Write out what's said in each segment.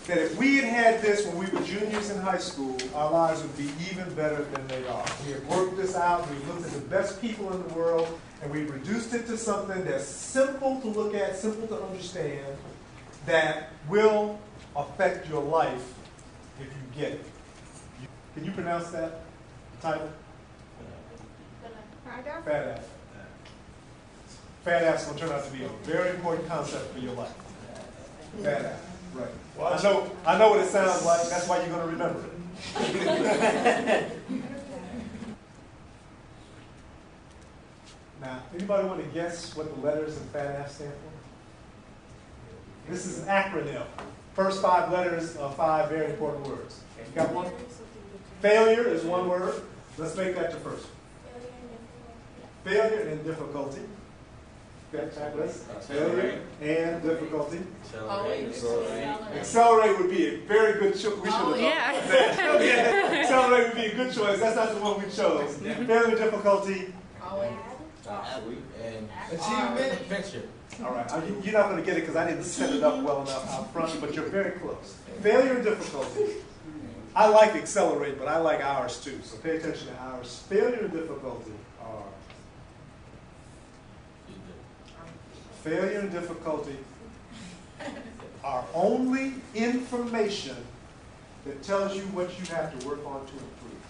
that if we had had this when we were juniors in high school, our lives would be even better than they are. We have worked this out, we looked at the best people in the world, and we reduced it to something that's simple to look at, simple to understand, that will affect your life if you get it. Can you pronounce that title? FADAF? FADAF. FADAF's going to turn out to be a very important concept for your life. FADAF, right. Well, I know what it sounds like. That's why you're going to remember it. Now, anybody want to guess what the letters in FADAF stand for? This is an acronym. First 5 letters of 5 very important words. You got one? Failure is one word. Let's make that the first one. Failure and difficulty. Failure and difficulty. Accelerate would be a very good choice. We should have that. Accelerate would be a good choice. That's not the one we chose. Failure, difficulty. And achievement. Adventure. All right. You're not going to get it because I didn't set it up well enough out front, but you're very close. Failure and difficulty. I like accelerate, but I like ours too. So pay attention to ours. Failure and difficulty are only information that tells you what you have to work on to improve.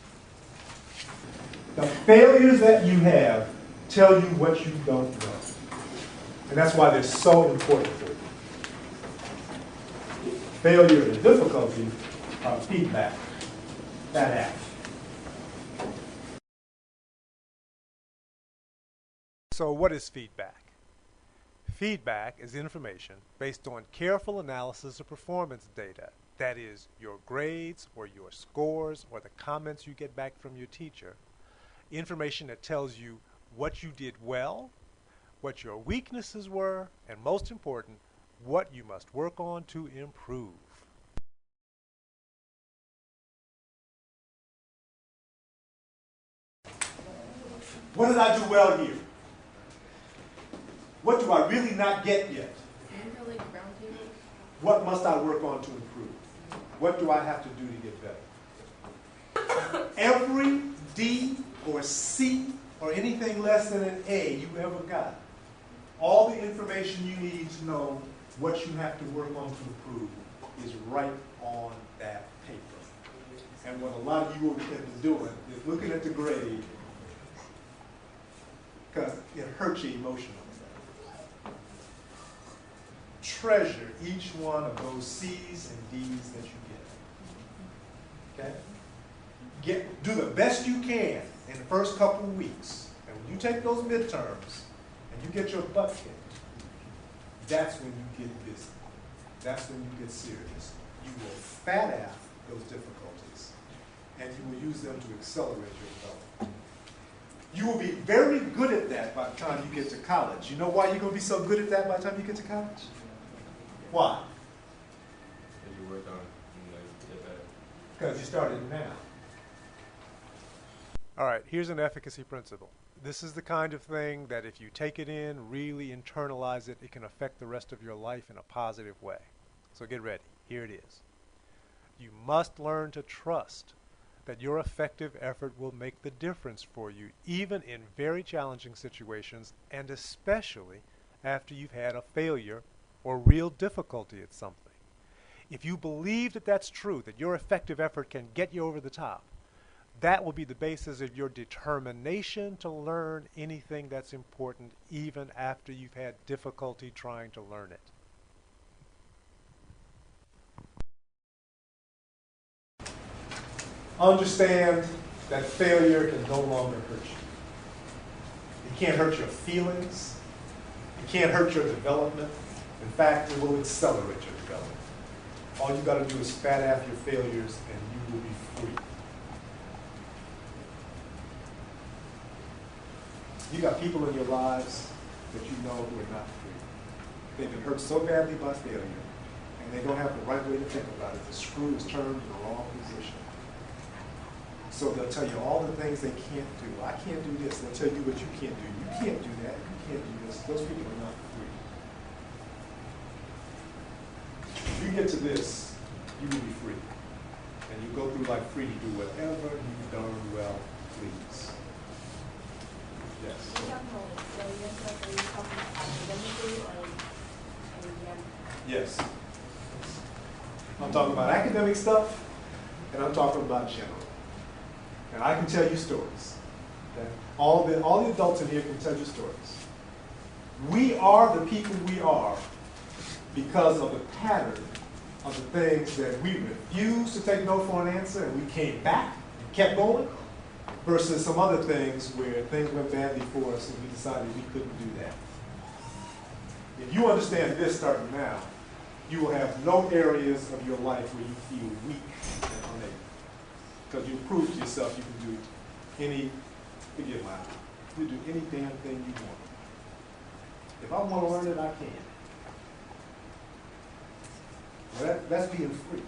The failures that you have tell you what you don't know. And that's why they're so important for you. Failure and difficulty are feedback. FADAF. So what is feedback? Feedback is information based on careful analysis of performance data. That is, your grades or your scores or the comments you get back from your teacher. Information that tells you what you did well, what your weaknesses were, and most important, what you must work on to improve. What did I do well here? What do I really not get yet? What must I work on to improve? What do I have to do to get better? Every D or C or anything less than an A you ever got, all the information you need to know what you have to work on to improve is right on that paper. And what a lot of you will end up doing is looking at the grade because it hurts you emotionally. Treasure each one of those C's and D's that you get. Okay? Do the best you can in the first couple of weeks. And when you take those midterms and you get your butt kicked, that's when you get busy. That's when you get serious. You will FADAF those difficulties and you will use them to accelerate your development. You will be very good at that by the time you get to college. You know why you're going to be so good at that by the time you get to college? Why? Because you work on it, you get better. Because you started now. All right, here's an efficacy principle. This is the kind of thing that if you take it in, really internalize it, it can affect the rest of your life in a positive way. So get ready. Here it is. You must learn to trust that your effective effort will make the difference for you, even in very challenging situations, and especially after you've had a failure or real difficulty at something. If you believe that that's true, that your effective effort can get you over the top, that will be the basis of your determination to learn anything that's important, even after you've had difficulty trying to learn it. Understand that failure can no longer hurt you. It can't hurt your feelings. It can't hurt your development. In fact, it will accelerate your development. All you got to do is FADAF your failures and you will be free. You got people in your lives that you know who are not free. They've been hurt so badly by failure and they don't have the right way to think about it. The screw is turned in the wrong position. So they'll tell you all the things they can't do. I can't do this. They'll tell you what you can't do. You can't do that. You can't do this. Those people are not free. If you get to this, you will be free. And you go through life free to do whatever you darn well please. Yes. For example, so yes, like are you talking about academically or Yes. I'm talking about academic stuff, and I'm talking about general. And I can tell you stories. Okay? All the adults in here can tell you stories. We are the people we are because of the pattern of the things that we refused to take no for an answer, and we came back and kept going, versus some other things where things went badly for us and we decided we couldn't do that. If you understand this starting now, you will have no areas of your life where you feel weak and unable. Because you prove to yourself you can do any, forget my, you do any damn thing you want. If I want to learn it, I can. Well, that's being free.